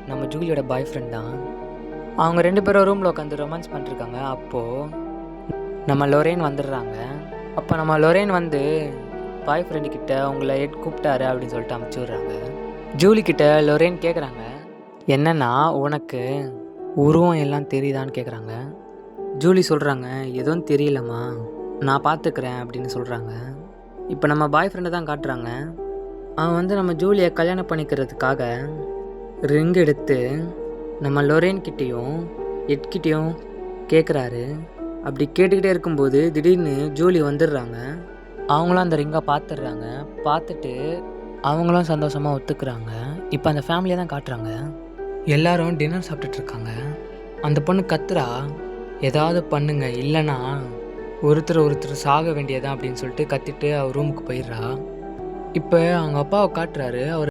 நம்ம ஜூலியோட பாய் ஃப்ரெண்ட் தான். அவங்க 2 பேரும் ரூமில் உட்காந்து ரொமான்ஸ் பண்ணிருக்காங்க. அப்போது நம்ம லொரேன் வந்துடுறாங்க. அப்போ நம்ம லொரேன் வந்து பாய் ஃப்ரெண்டு கிட்ட உங்களை எட் கூப்பிட்டாரு அப்படின்னு சொல்லிட்டு அமுச்சு விட்றாங்க. ஜூலி கிட்ட லொரேன் கேட்குறாங்க, என்னன்னா உனக்கு உருவம் எல்லாம் தெரியுதான்னு கேட்குறாங்க. ஜூலி சொல்கிறாங்க, எதுவும் தெரியலம்மா, நான் பார்த்துக்கிறேன் அப்படின்னு சொல்கிறாங்க. இப்போ நம்ம பாய் ஃப்ரெண்டை தான் காட்டுறாங்க. அவன் வந்து நம்ம ஜூலியை கல்யாணம் பண்ணிக்கிறதுக்காக ரிங் எடுத்து நம்ம லொரேன் கிட்டேயும் எட்கிட்டேயும் கேட்குறாரு. அப்படி கேட்டுக்கிட்டே இருக்கும்போது திடீர்னு ஜூலி வந்துடுறாங்க. அவங்களும் அந்த ரிங்கை பார்த்துடுறாங்க. பார்த்துட்டு அவங்களும் சந்தோஷமாக ஒத்துக்கிறாங்க. இப்போ அந்த ஃபேமிலியை தான் காட்டுறாங்க. எல்லாரும் டின்னர் சாப்பிட்டுட்டு இருக்காங்க. அந்த பொண்ணு கத்துறா, ஏதாவது பண்ணுங்க, இல்லைன்னா ஒருத்தர் சாக வேண்டியதான் அப்படின்னு சொல்லிட்டு கத்திட்டு அவர் ரூமுக்கு போயிடுறா. இப்போ அவங்க அப்பாவை காட்டுறாரு. அவர்